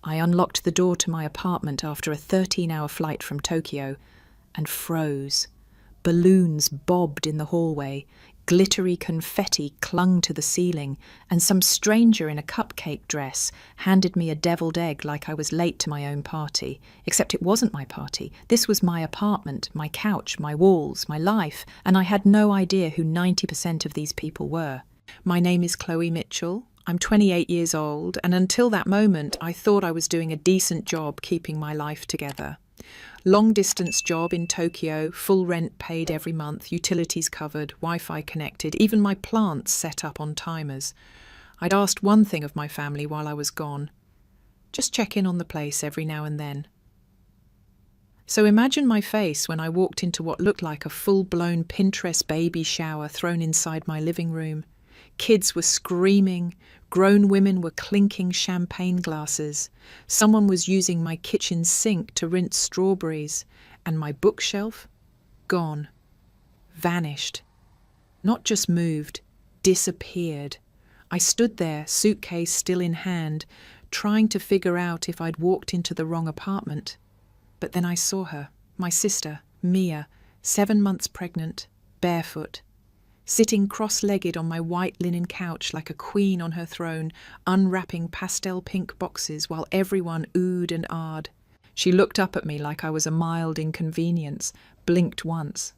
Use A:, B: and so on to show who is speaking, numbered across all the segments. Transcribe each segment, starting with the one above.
A: I unlocked the door to my apartment after a 13-hour flight from Tokyo and froze. Balloons bobbed in the hallway, glittery confetti clung to the ceiling, and some stranger in a cupcake dress handed me a deviled egg like I was late to my own party. Except it wasn't my party. This was my apartment, my couch, my walls, my life, and I had no idea who 90% of these people were. My name is Chloe Mitchell. I'm 28 years old, and until that moment, I thought I was doing a decent job keeping my life together. Long-distance job in Tokyo, full rent paid every month, utilities covered, Wi-Fi connected, even my plants set up on timers. I'd asked one thing of my family while I was gone. Just check in on the place every now and then. So imagine my face when I walked into what looked like a full-blown Pinterest baby shower thrown inside my living room. Kids were screaming, grown women were clinking champagne glasses, someone was using my kitchen sink to rinse strawberries, and my bookshelf? Gone. Vanished. Not just moved, disappeared. I stood there, suitcase still in hand, trying to figure out if I'd walked into the wrong apartment. But then I saw her, my sister, Mia, 7 months pregnant, barefoot, sitting cross-legged on my white linen couch like a queen on her throne, unwrapping pastel pink boxes while everyone oohed and ahed. She looked up at me like I was a mild inconvenience, blinked once.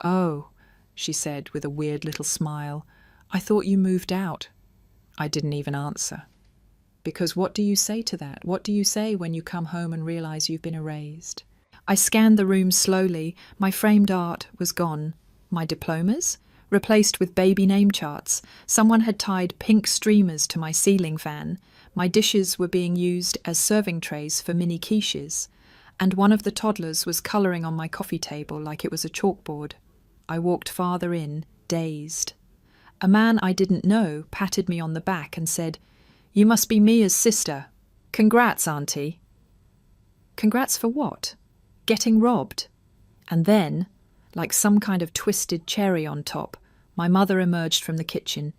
A: "Oh," she said with a weird little smile, "I thought you moved out." I didn't even answer. Because what do you say to that? What do you say when you come home and realize you've been erased? I scanned the room slowly. My framed art was gone. My diplomas? Replaced with baby name charts. Someone had tied pink streamers to my ceiling fan. My dishes were being used as serving trays for mini quiches. And one of the toddlers was colouring on my coffee table like it was a chalkboard. I walked farther in, dazed. A man I didn't know patted me on the back and said, "You must be Mia's sister. Congrats, Auntie." Congrats for what? Getting robbed. And then, like some kind of twisted cherry on top, my mother emerged from the kitchen.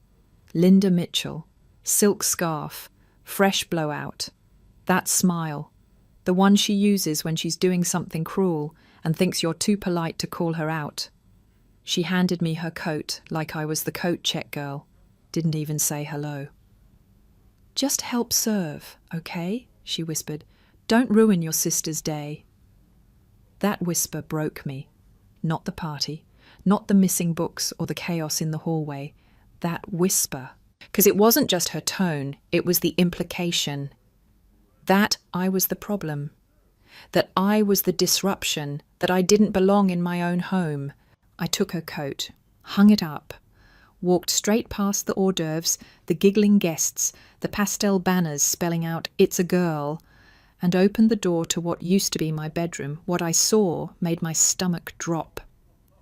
A: Linda Mitchell, silk scarf, fresh blowout. That smile, the one she uses when she's doing something cruel and thinks you're too polite to call her out. She handed me her coat like I was the coat check girl. Didn't even say hello. "Just help serve, okay?" she whispered. "Don't ruin your sister's day." That whisper broke me. Not the party, not the missing books or the chaos in the hallway. That whisper. Because it wasn't just her tone, it was the implication. That I was the problem. That I was the disruption, that I didn't belong in my own home. I took her coat, hung it up, walked straight past the hors d'oeuvres, the giggling guests, the pastel banners spelling out "It's a girl," and opened the door to what used to be my bedroom. What I saw made my stomach drop.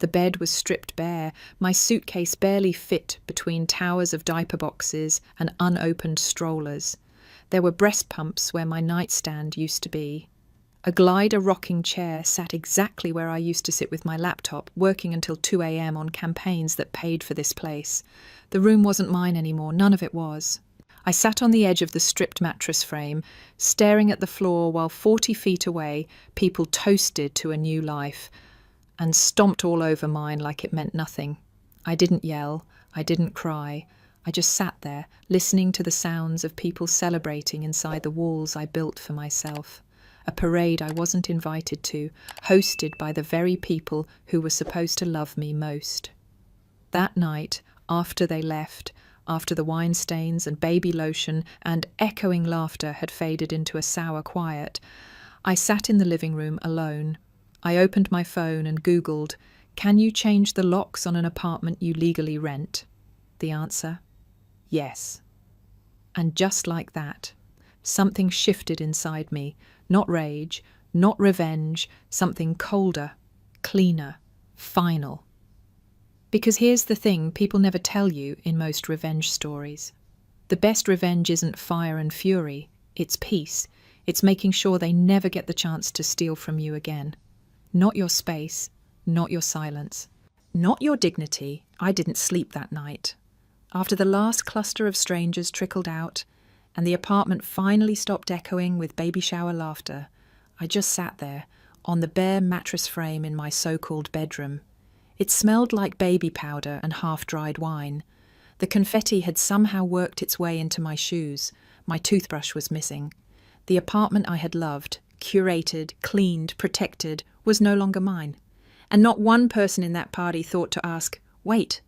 A: The bed was stripped bare, my suitcase barely fit between towers of diaper boxes and unopened strollers. There were breast pumps where my nightstand used to be. A glider rocking chair sat exactly where I used to sit with my laptop, working until 2 a.m. on campaigns that paid for this place. The room wasn't mine anymore, none of it was. I sat on the edge of the stripped mattress frame, staring at the floor while 40 feet away people toasted to a new life, and stomped all over mine like it meant nothing. I didn't yell, I didn't cry. I just sat there, listening to the sounds of people celebrating inside the walls I built for myself. A parade I wasn't invited to, hosted by the very people who were supposed to love me most. That night, after they left, after the wine stains and baby lotion and echoing laughter had faded into a sour quiet, I sat in the living room alone. I opened my phone and Googled, "Can you change the locks on an apartment you legally rent?" The answer? Yes. And just like that, something shifted inside me. Not rage, not revenge, something colder, cleaner, final. Because here's the thing people never tell you in most revenge stories. The best revenge isn't fire and fury, it's peace. It's making sure they never get the chance to steal from you again. Not your space, not your silence, not your dignity. I didn't sleep that night. After the last cluster of strangers trickled out, and the apartment finally stopped echoing with baby shower laughter, I just sat there, on the bare mattress frame in my so-called bedroom. It smelled like baby powder and half-dried wine. The confetti had somehow worked its way into my shoes. My toothbrush was missing. The apartment I had loved, curated, cleaned, protected, was no longer mine. And not one person in that party thought to ask, "Wait,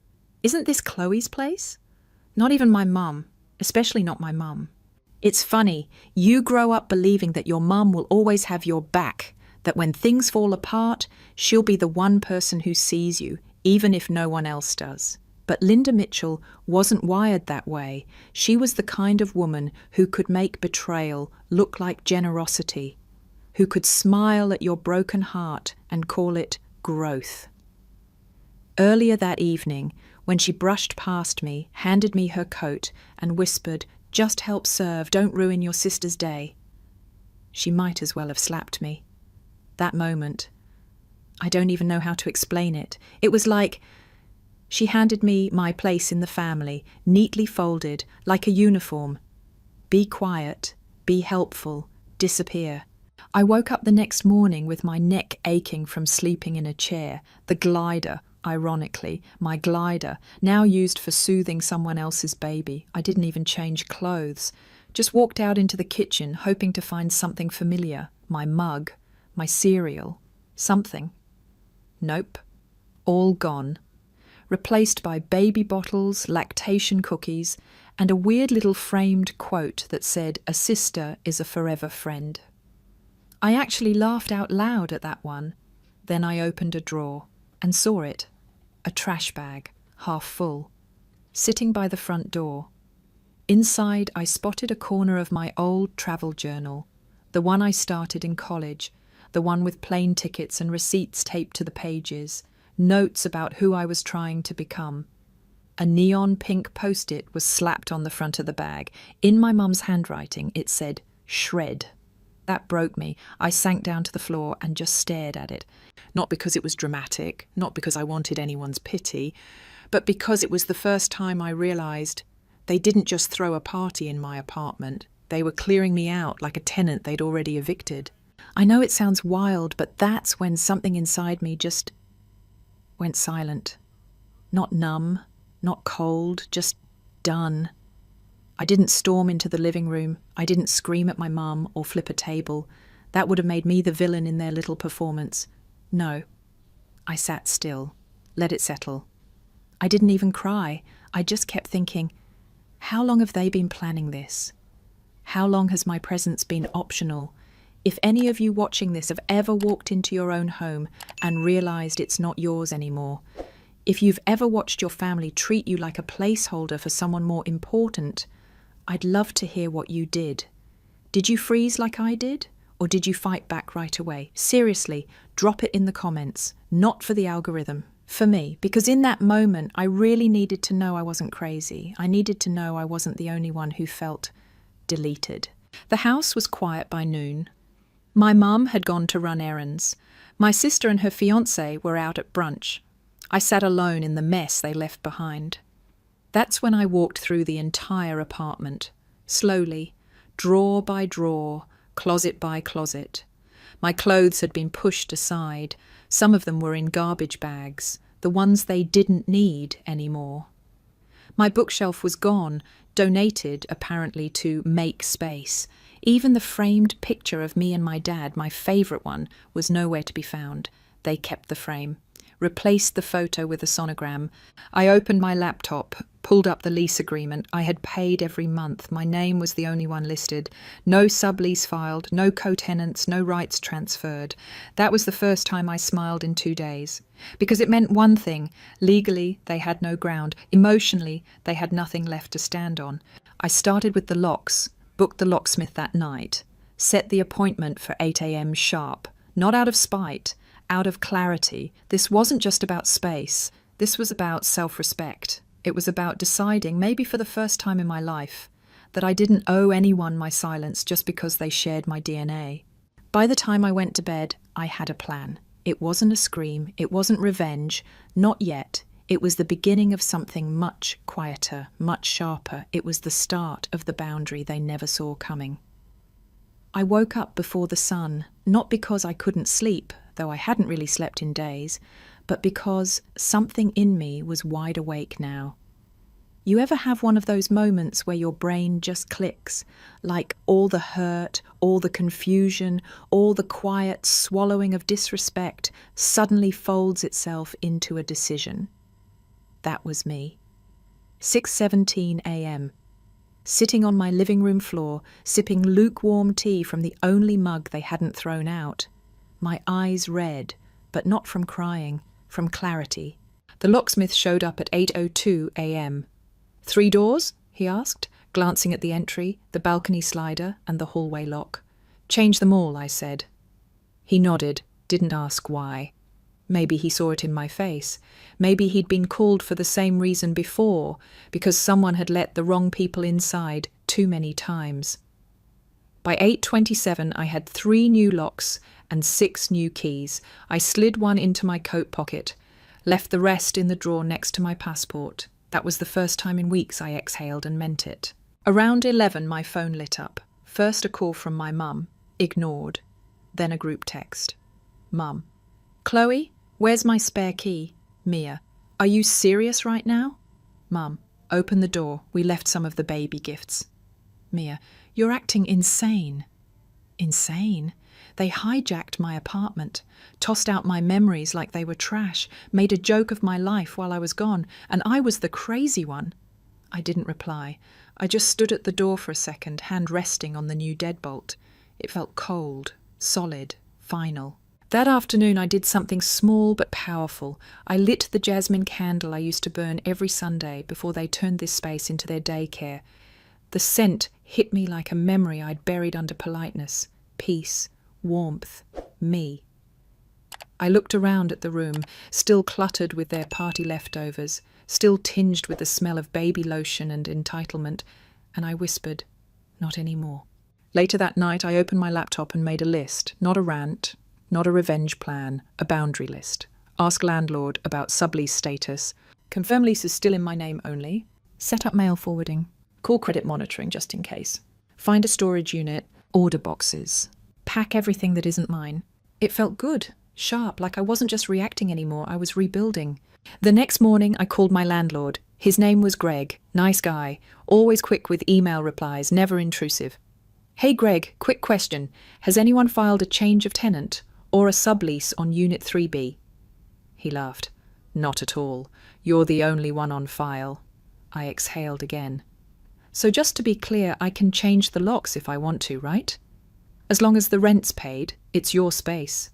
A: isn't this Chloe's place?" Not even my mum, especially not my mum. It's funny, you grow up believing that your mum will always have your back, that when things fall apart, she'll be the one person who sees you, even if no one else does. But Linda Mitchell wasn't wired that way. She was the kind of woman who could make betrayal look like generosity, who could smile at your broken heart and call it growth. Earlier that evening, when she brushed past me, handed me her coat, and whispered, "Just help serve, don't ruin your sister's day," she might as well have slapped me. That moment, I don't even know how to explain it. It was like she handed me my place in the family, neatly folded, like a uniform. Be quiet, be helpful, disappear. I woke up the next morning with my neck aching from sleeping in a chair, the glider, ironically, my glider, now used for soothing someone else's baby. I didn't even change clothes. Just walked out into the kitchen, hoping to find something familiar. My mug, my cereal, something. Nope. All gone. Replaced by baby bottles, lactation cookies, and a weird little framed quote that said, "A sister is a forever friend." I actually laughed out loud at that one. Then I opened a drawer and saw it. A trash bag, half full, sitting by the front door. Inside, I spotted a corner of my old travel journal, the one I started in college, the one with plane tickets and receipts taped to the pages, notes about who I was trying to become. A neon pink post-it was slapped on the front of the bag. In my mum's handwriting, it said, "Shred." That broke me. I sank down to the floor and just stared at it. Not because it was dramatic, not because I wanted anyone's pity, but because it was the first time I realised they didn't just throw a party in my apartment. They were clearing me out like a tenant they'd already evicted. I know it sounds wild, but that's when something inside me just went silent. Not numb, not cold, just done. I didn't storm into the living room. I didn't scream at my mum or flip a table. That would have made me the villain in their little performance. No. I sat still, let it settle. I didn't even cry. I just kept thinking, how long have they been planning this? How long has my presence been optional? If any of you watching this have ever walked into your own home and realised it's not yours anymore, if you've ever watched your family treat you like a placeholder for someone more important, I'd love to hear what you did. Did you freeze like I did? Or did you fight back right away? Seriously, drop it in the comments. Not for the algorithm, for me. Because in that moment, I really needed to know I wasn't crazy. I needed to know I wasn't the only one who felt deleted. The house was quiet by noon. My mum had gone to run errands. My sister and her fiancé were out at brunch. I sat alone in the mess they left behind. That's when I walked through the entire apartment, slowly, drawer by drawer, closet by closet. My clothes had been pushed aside. Some of them were in garbage bags, the ones they didn't need anymore. My bookshelf was gone, donated, apparently, to make space. Even the framed picture of me and my dad, my favourite one, was nowhere to be found. They kept the frame. Replaced the photo with a sonogram. I opened my laptop, pulled up the lease agreement. I had paid every month. My name was the only one listed. No sublease filed, no co-tenants, no rights transferred. That was the first time I smiled in 2 days. Because it meant one thing. Legally, they had no ground. Emotionally, they had nothing left to stand on. I started with the locks, booked the locksmith that night, set the appointment for 8 a.m. sharp. Not out of spite, out of clarity. This wasn't just about space. This was about self-respect. It was about deciding, maybe for the first time in my life, that I didn't owe anyone my silence just because they shared my DNA. By the time I went to bed, I had a plan. It wasn't a scream. It wasn't revenge. Not yet. It was the beginning of something much quieter, much sharper. It was the start of the boundary they never saw coming. I woke up before the sun, not because I couldn't sleep, though I hadn't really slept in days, but because something in me was wide awake now. You ever have one of those moments where your brain just clicks, like all the hurt, all the confusion, all the quiet swallowing of disrespect suddenly folds itself into a decision? That was me. 6:17 a.m. Sitting on my living room floor, sipping lukewarm tea from the only mug they hadn't thrown out. My eyes red, but not from crying, from clarity. The locksmith showed up at 8:02 a.m. "3 doors?" he asked, glancing at the entry, the balcony slider, and the hallway lock. "Change them all," I said. He nodded, didn't ask why. Maybe he saw it in my face. Maybe he'd been called for the same reason before, because someone had let the wrong people inside too many times. By 8:27, I had 3 new locks and 6 new keys. I slid one into my coat pocket, left the rest in the drawer next to my passport. That was the first time in weeks I exhaled and meant it. Around 11, my phone lit up. First a call from my mum, ignored. Then a group text. Mum: "Chloe, where's my spare key?" Mia: "Are you serious right now?" Mum: "Open the door. We left some of the baby gifts." Mia: "You're acting insane." Insane? They hijacked my apartment, tossed out my memories like they were trash, made a joke of my life while I was gone, and I was the crazy one. I didn't reply. I just stood at the door for a second, hand resting on the new deadbolt. It felt cold, solid, final. That afternoon I did something small but powerful. I lit the jasmine candle I used to burn every Sunday before they turned this space into their daycare. The scent hit me like a memory I'd buried under politeness. Peace, warmth, me. I looked around at the room, still cluttered with their party leftovers, still tinged with the smell of baby lotion and entitlement, and I whispered, "Not anymore." Later that night I opened my laptop and made a list, not a rant, not a revenge plan, a boundary list. Ask landlord about sublease status. Confirm lease is still in my name only. Set up mail forwarding. Call credit monitoring just in case. Find a storage unit. Order boxes. Pack everything that isn't mine. It felt good, sharp, like I wasn't just reacting anymore, I was rebuilding. The next morning I called my landlord. His name was Greg. Nice guy. Always quick with email replies, never intrusive. "Hey Greg, quick question. Has anyone filed a change of tenant or a sublease on Unit 3B? He laughed. "Not at all. You're the only one on file." I exhaled again. "So just to be clear, I can change the locks if I want to, right? As long as the rent's paid, it's your space."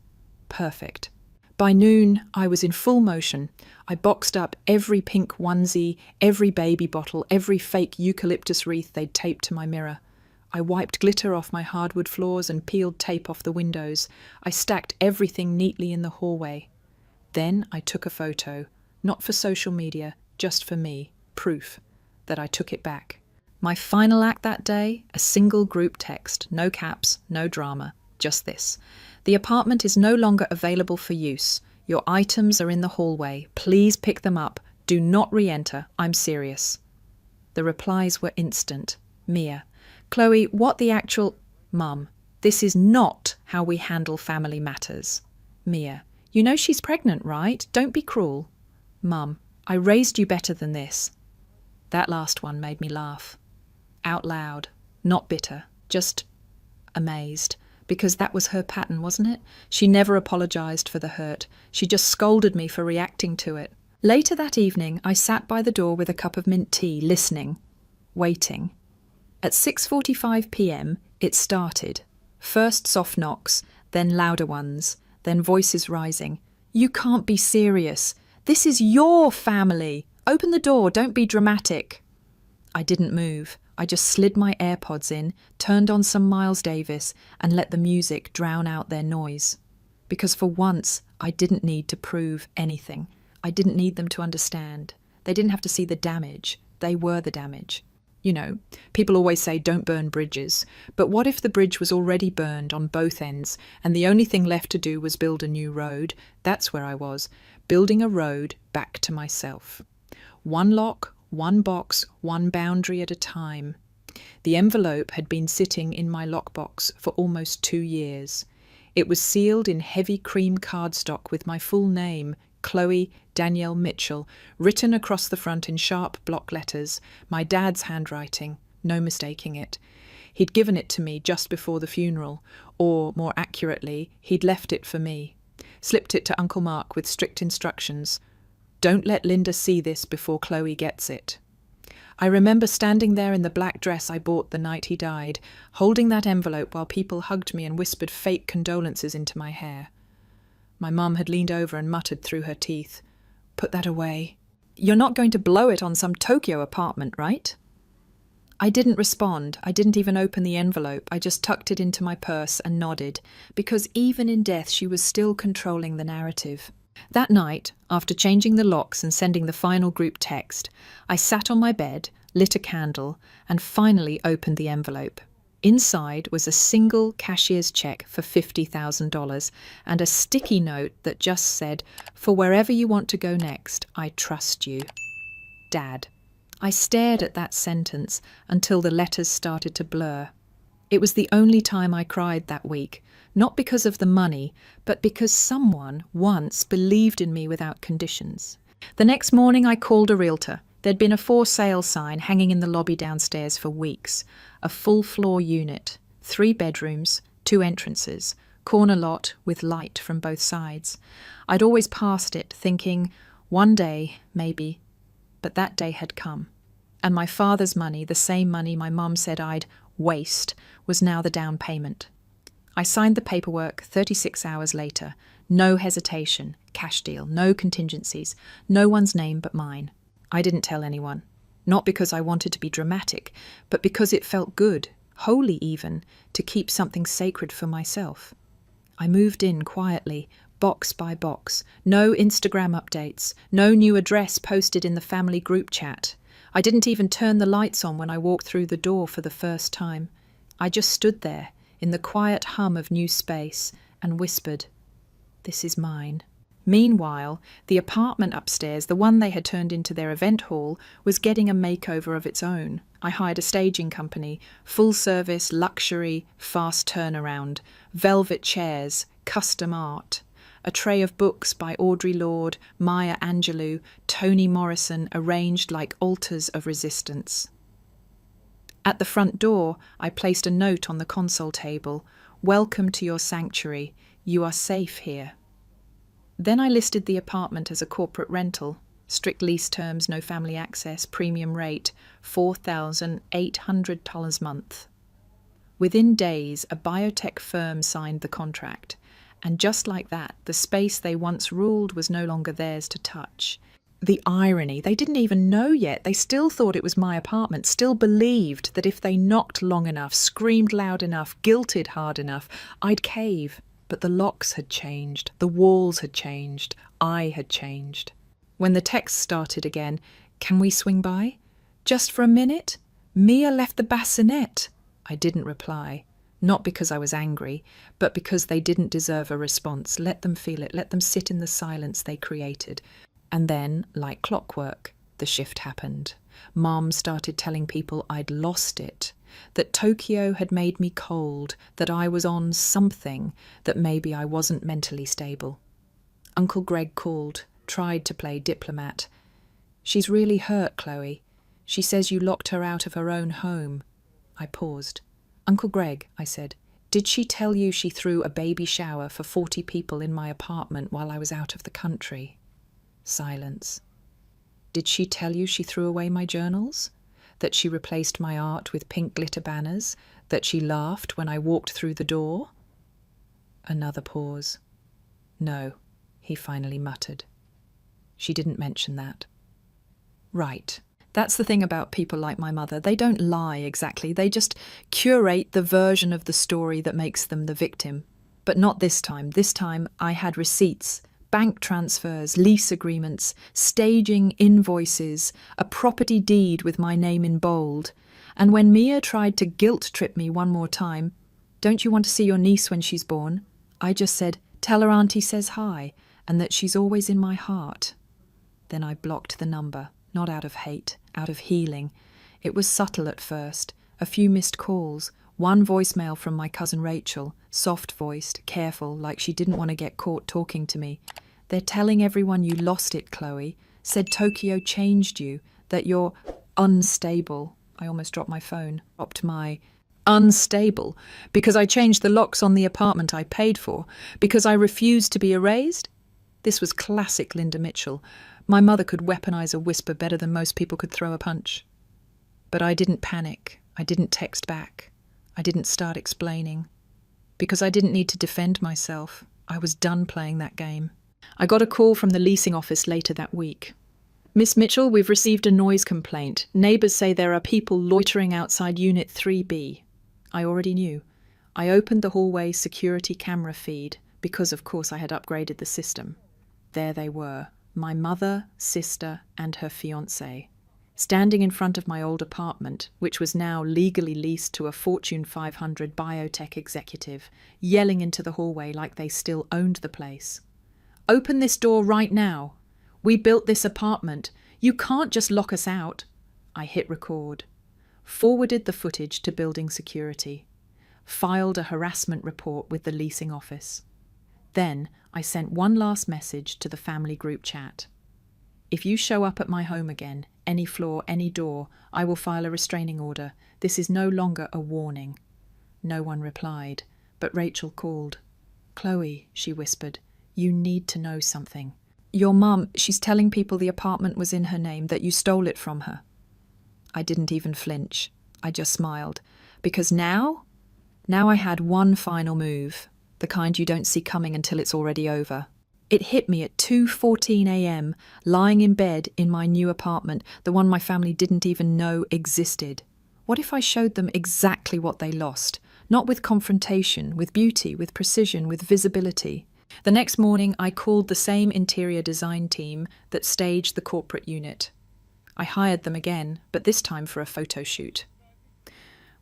A: Perfect. By noon, I was in full motion. I boxed up every pink onesie, every baby bottle, every fake eucalyptus wreath they'd taped to my mirror. I wiped glitter off my hardwood floors and peeled tape off the windows. I stacked everything neatly in the hallway. Then I took a photo, not for social media, just for me, proof that I took it back. My final act that day, a single group text, no caps, no drama, just this. "The apartment is no longer available for use. Your items are in the hallway. Please pick them up. Do not re-enter. I'm serious." The replies were instant. Mia: "Chloe, what the actual—" Mum: "This is not how we handle family matters." Mia: "You know she's pregnant, right? Don't be cruel." Mum: "I raised you better than this." That last one made me laugh. Out loud, not bitter, just amazed. Because that was her pattern, wasn't it? She never apologised for the hurt. She just scolded me for reacting to it. Later that evening, I sat by the door with a cup of mint tea, listening, waiting. At 6:45 p.m, it started. First soft knocks, then louder ones, then voices rising. "You can't be serious. This is your family. Open the door, don't be dramatic." I didn't move. I just slid my AirPods in, turned on some Miles Davis, and let the music drown out their noise. Because for once, I didn't need to prove anything. I didn't need them to understand. They didn't have to see the damage. They were the damage. You know, people always say don't burn bridges. But what if the bridge was already burned on both ends, and the only thing left to do was build a new road? That's where I was. building a road back to myself. One lock, one box, one boundary at a time. The envelope had been sitting in my lockbox for almost 2 years. It was sealed in heavy cream cardstock with my full name, Chloe Danielle Mitchell, written across the front in sharp block letters, my dad's handwriting, no mistaking it. He'd given it to me just before the funeral, or, more accurately, he'd left it for me. Slipped it to Uncle Mark with strict instructions. Don't let Linda see this before Chloe gets it. I remember standing there in the black dress I bought the night he died, holding that envelope while people hugged me and whispered fake condolences into my hair. My mum had leaned over and muttered through her teeth, "Put that away. You're not going to blow it on some Tokyo apartment, right?" I didn't respond. I didn't even open the envelope. I just tucked it into my purse and nodded, because even in death she was still controlling the narrative. That night, after changing the locks and sending the final group text, I sat on my bed, lit a candle, and finally opened the envelope. Inside was a single cashier's check for $50,000 and a sticky note that just said, "For wherever you want to go next, I trust you. Dad." I stared at that sentence until the letters started to blur. It was the only time I cried that week, not because of the money, but because someone once believed in me without conditions. The next morning I called a realtor. There'd been a for sale sign hanging in the lobby downstairs for weeks. A full-floor unit, 3 bedrooms, 2 entrances, corner lot with light from both sides. I'd always passed it, thinking, one day, maybe. But that day had come, and my father's money, the same money my mum said I'd waste, was now the down payment. I signed the paperwork 36 hours later. No hesitation, cash deal, no contingencies, no one's name but mine. I didn't tell anyone, not because I wanted to be dramatic, but because it felt good, holy even, to keep something sacred for myself. I moved in quietly, box by box, no Instagram updates, no new address posted in the family group chat. I didn't even turn the lights on when I walked through the door for the first time. I just stood there, in the quiet hum of new space, and whispered, "This is mine." Meanwhile, the apartment upstairs, the one they had turned into their event hall, was getting a makeover of its own. I hired a staging company, full service, luxury, fast turnaround, velvet chairs, custom art. A tray of books by Audre Lorde, Maya Angelou, Toni Morrison arranged like altars of resistance. At the front door, I placed a note on the console table, "Welcome to your sanctuary. You are safe here." Then I listed the apartment as a corporate rental. Strict lease terms, no family access, premium rate, $4,800 a month. Within days, a biotech firm signed the contract. And just like that, the space they once ruled was no longer theirs to touch. The irony, they didn't even know yet. They still thought it was my apartment, still believed that if they knocked long enough, screamed loud enough, guilted hard enough, I'd cave. But the locks had changed, the walls had changed, I had changed. When the text started again, "Can we swing by? Just for a minute? Mia left the bassinet." I didn't reply. Not because I was angry, but because they didn't deserve a response. Let them feel it, let them sit in the silence they created. And then, like clockwork, the shift happened. Mom started telling people I'd lost it, that Tokyo had made me cold, that I was on something, that maybe I wasn't mentally stable. Uncle Greg called, tried to play diplomat. "She's really hurt, Chloe. She says you locked her out of her own home." I paused. "Uncle Greg," I said, "did she tell you she threw a baby shower for 40 people in my apartment while I was out of the country?" Silence. "Did she tell you she threw away my journals? That she replaced my art with pink glitter banners? That she laughed when I walked through the door?" Another pause. "No," he finally muttered. "She didn't mention that." Right. That's the thing about people like my mother. They don't lie exactly. They just curate the version of the story that makes them the victim. But not this time. This time I had receipts, bank transfers, lease agreements, staging invoices, a property deed with my name in bold. And when Mia tried to guilt trip me one more time, "Don't you want to see your niece when she's born?" I just said, "Tell her Auntie says hi," and that she's always in my heart. Then I blocked the number, not out of hate, out of healing. It was subtle at first, a few missed calls, one voicemail from my cousin Rachel, soft-voiced, careful, like she didn't want to get caught talking to me. They're telling everyone you lost it, Chloe. Said Tokyo changed you, that you're unstable. I almost dropped my phone. Dropped my unstable because I changed the locks on the apartment I paid for, because I refused to be erased. This was classic Linda Mitchell. My mother could weaponize a whisper better than most people could throw a punch. But I didn't panic. I didn't text back. I didn't start explaining. Because I didn't need to defend myself. I was done playing that game. I got a call from the leasing office later that week. Miss Mitchell, we've received a noise complaint. Neighbours say there are people loitering outside Unit 3B. I already knew. I opened the hallway security camera feed because, of course, I had upgraded the system. There they were, my mother, sister, and her fiancé, standing in front of my old apartment, which was now legally leased to a Fortune 500 biotech executive, yelling into the hallway like they still owned the place. Open this door right now. We built this apartment. You can't just lock us out. I hit record. Forwarded the footage to building security. Filed a harassment report with the leasing office. Then I sent one last message to the family group chat. If you show up at my home again, any floor, any door, I will file a restraining order. This is no longer a warning. No one replied, but Rachel called. Chloe, she whispered, you need to know something. Your mum, she's telling people the apartment was in her name, that you stole it from her. I didn't even flinch. I just smiled. Because now I had one final move, the kind you don't see coming until it's already over. It hit me at 2:14 a.m, lying in bed in my new apartment, the one my family didn't even know existed. What if I showed them exactly what they lost? Not with confrontation, with beauty, with precision, with visibility. The next morning, I called the same interior design team that staged the corporate unit. I hired them again, but this time for a photo shoot.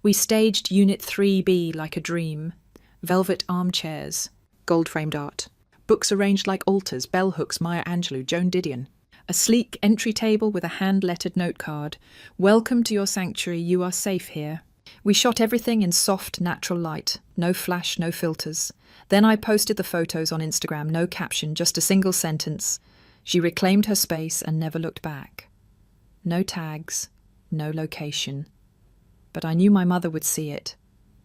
A: We staged Unit 3B like a dream. Velvet armchairs, gold-framed art. Books arranged like altars, bell hooks, Maya Angelou, Joan Didion. A sleek entry table with a hand-lettered note card. Welcome to your sanctuary, you are safe here. We shot everything in soft, natural light. No flash, no filters. Then I posted the photos on Instagram, no caption, just a single sentence. She reclaimed her space and never looked back. No tags, no location. But I knew my mother would see it.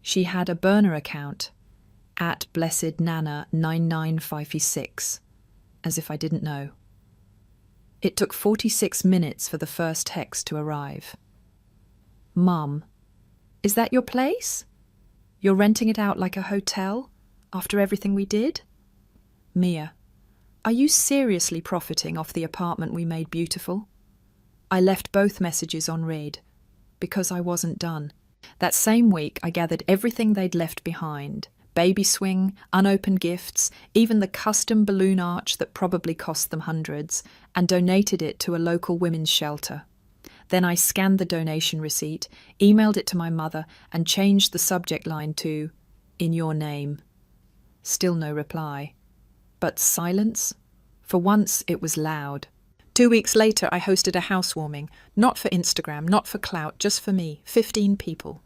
A: She had a burner account, at Blessed Nana 99556, as if I didn't know. It took 46 minutes for the first text to arrive. Mum, is that your place? You're renting it out like a hotel, after everything we did? Mia, are you seriously profiting off the apartment we made beautiful? I left both messages on read, because I wasn't done. That same week, I gathered everything they'd left behind. Baby swing, unopened gifts, even the custom balloon arch that probably cost them hundreds, and donated it to a local women's shelter. Then I scanned the donation receipt, emailed it to my mother, and changed the subject line to, "In your name." Still no reply. But silence? For once, it was loud. 2 weeks later, I hosted a housewarming, not for Instagram, not for clout, just for me, 15 people.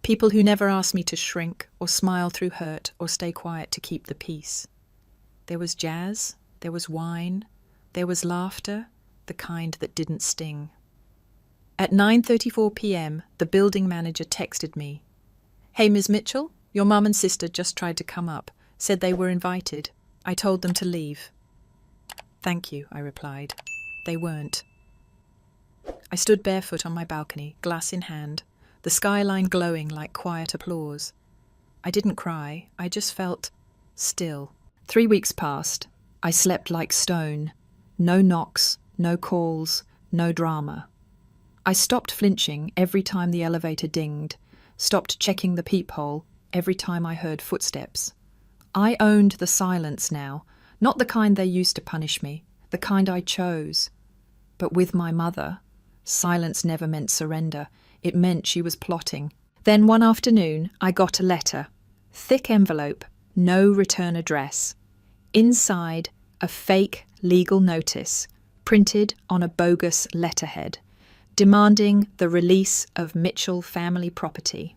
A: People who never asked me to shrink or smile through hurt or stay quiet to keep the peace. There was jazz, there was wine, there was laughter, the kind that didn't sting. At 9:34 p.m, the building manager texted me. "Hey, Ms. Mitchell, your mum and sister just tried to come up, said they were invited. I told them to leave." "Thank you," I replied. They weren't. I stood barefoot on my balcony, glass in hand, the skyline glowing like quiet applause. I didn't cry, I just felt still. 3 weeks passed. I slept like stone. No knocks, no calls, no drama. I stopped flinching every time the elevator dinged, stopped checking the peephole every time I heard footsteps. I owned the silence now, not the kind they used to punish me, the kind I chose. But with my mother, silence never meant surrender. It meant she was plotting. Then one afternoon, I got a letter. Thick envelope, no return address. Inside, a a fake legal notice printed on a bogus letterhead, demanding the release of Mitchell family property.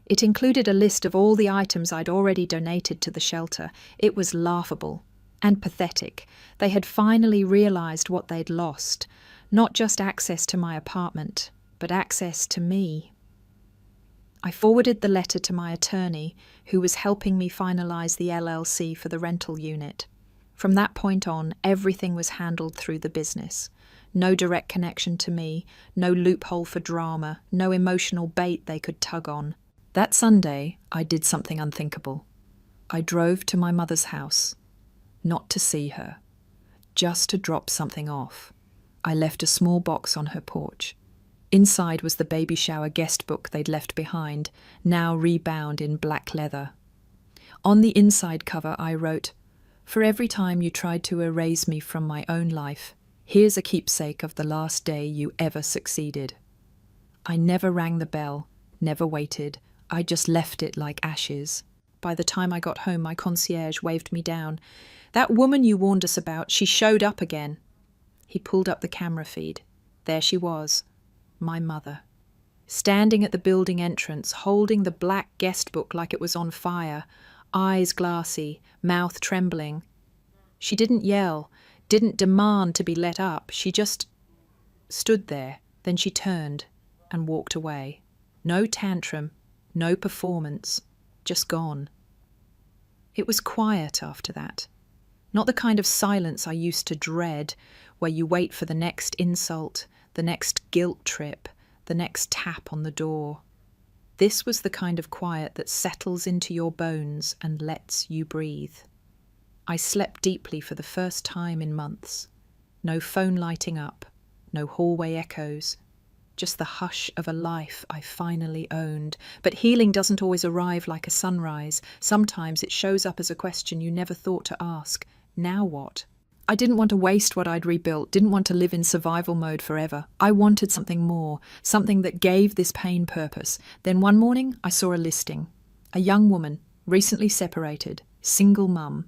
A: It included a list of all the items I'd already donated to the shelter. It was laughable and pathetic. They had finally realized what they'd lost, not just access to my apartment, but access to me. I forwarded the letter to my attorney, who was helping me finalize the LLC for the rental unit. From that point on, everything was handled through the business. No direct connection to me, no loophole for drama, no emotional bait they could tug on. That Sunday, I did something unthinkable. I drove to my mother's house, not to see her, just to drop something off. I left a small box on her porch. Inside was the baby shower guest book they'd left behind, now rebound in black leather. On the inside cover I wrote, "For every time you tried to erase me from my own life, here's a keepsake of the last day you ever succeeded." I never rang the bell, never waited. I just left it like ashes. By the time I got home, my concierge waved me down. "That woman you warned us about, she showed up again." He pulled up the camera feed. There she was, my mother, standing at the building entrance, holding the black guest book like it was on fire, eyes glassy, mouth trembling. She didn't yell, didn't demand to be let up. She just stood there. Then she turned and walked away. No tantrum, no performance, just gone. It was quiet after that. Not the kind of silence I used to dread, where you wait for the next insult, the next guilt trip, the next tap on the door. This was the kind of quiet that settles into your bones and lets you breathe. I slept deeply for the first time in months. No phone lighting up, no hallway echoes, just the hush of a life I finally owned. But healing doesn't always arrive like a sunrise. Sometimes it shows up as a question you never thought to ask. Now what? I didn't want to waste what I'd rebuilt, didn't want to live in survival mode forever. I wanted something more, something that gave this pain purpose. Then one morning, I saw a listing. A young woman, recently separated, single mum,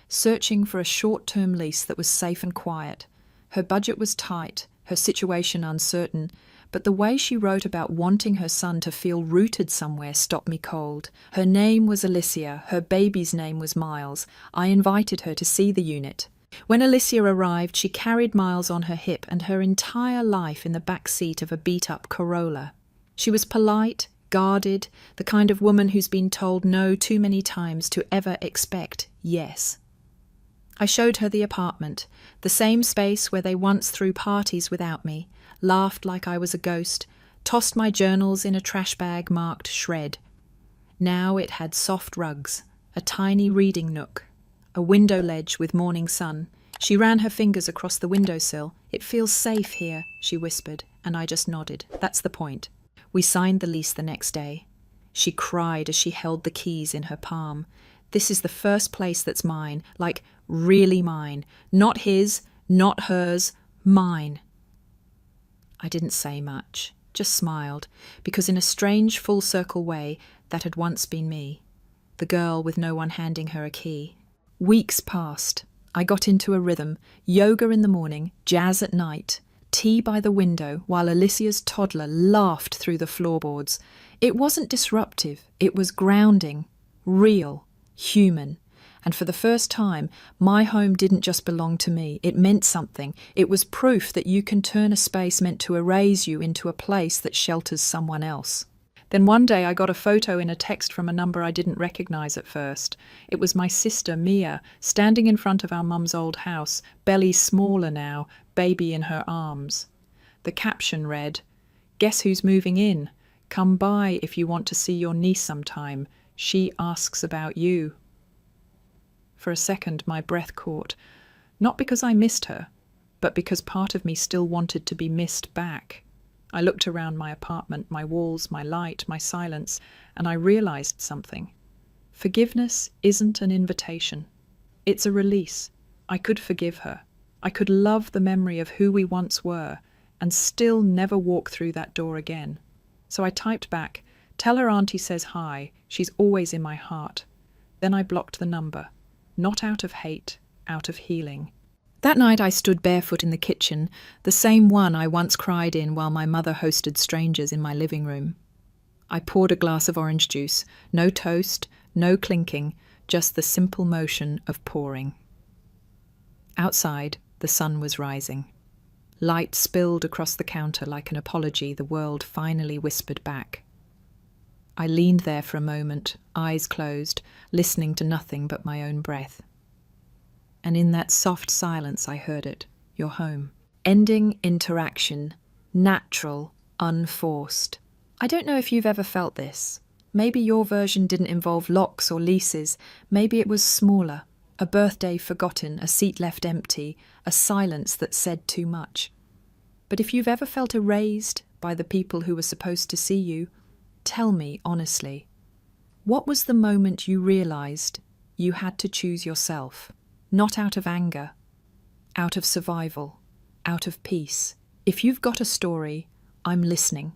A: searching for a short-term lease that was safe and quiet. Her budget was tight, her situation uncertain, but the way she wrote about wanting her son to feel rooted somewhere stopped me cold. Her name was Alicia, her baby's name was Miles. I invited her to see the unit. When Alicia arrived, she carried Miles on her hip and her entire life in the back seat of a beat-up Corolla. She was polite, guarded, the kind of woman who's been told no too many times to ever expect yes. I showed her the apartment, the same space where they once threw parties without me, laughed like I was a ghost, tossed my journals in a trash bag marked shred. Now it had soft rugs, a tiny reading nook, a window ledge with morning sun. She ran her fingers across the windowsill. "It feels safe here," she whispered, and I just nodded. That's the point. We signed the lease the next day. She cried as she held the keys in her palm. "This is the first place that's mine, like really mine. Not his, not hers, mine." I didn't say much, just smiled, because in a strange full-circle way, that had once been me, the girl with no one handing her a key. Weeks passed. I got into a rhythm, yoga in the morning, jazz at night, tea by the window while Alicia's toddler laughed through the floorboards. It wasn't disruptive, it was grounding, real, human. And for the first time, my home didn't just belong to me, it meant something. It was proof that you can turn a space meant to erase you into a place that shelters someone else. Then one day I got a photo in a text from a number I didn't recognize at first. It was my sister, Mia, standing in front of our mum's old house, belly smaller now, baby in her arms. The caption read, "Guess who's moving in? Come by if you want to see your niece sometime. She asks about you." For a second my breath caught, not because I missed her, but because part of me still wanted to be missed back. I looked around my apartment, my walls, my light, my silence, and I realized something. Forgiveness isn't an invitation. It's a release. I could forgive her. I could love the memory of who we once were and still never walk through that door again. So I typed back, "Tell her auntie says hi. She's always in my heart." Then I blocked the number, not out of hate, out of healing. That night I stood barefoot in the kitchen, the same one I once cried in while my mother hosted strangers in my living room. I poured a glass of orange juice, no toast, no clinking, just the simple motion of pouring. Outside, the sun was rising. Light spilled across the counter like an apology the world finally whispered back. I leaned there for a moment, eyes closed, listening to nothing but my own breath. And in that soft silence I heard it, you're home. Ending interaction, natural, unforced. I don't know if you've ever felt this. Maybe your version didn't involve locks or leases. Maybe it was smaller. A birthday forgotten, a seat left empty, a silence that said too much. But if you've ever felt erased by the people who were supposed to see you, tell me honestly, what was the moment you realized you had to choose yourself? Not out of anger, out of survival, out of peace. If you've got a story, I'm listening.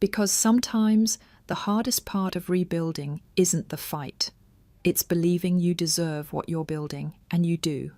A: Because sometimes the hardest part of rebuilding isn't the fight. It's believing you deserve what you're building, and you do.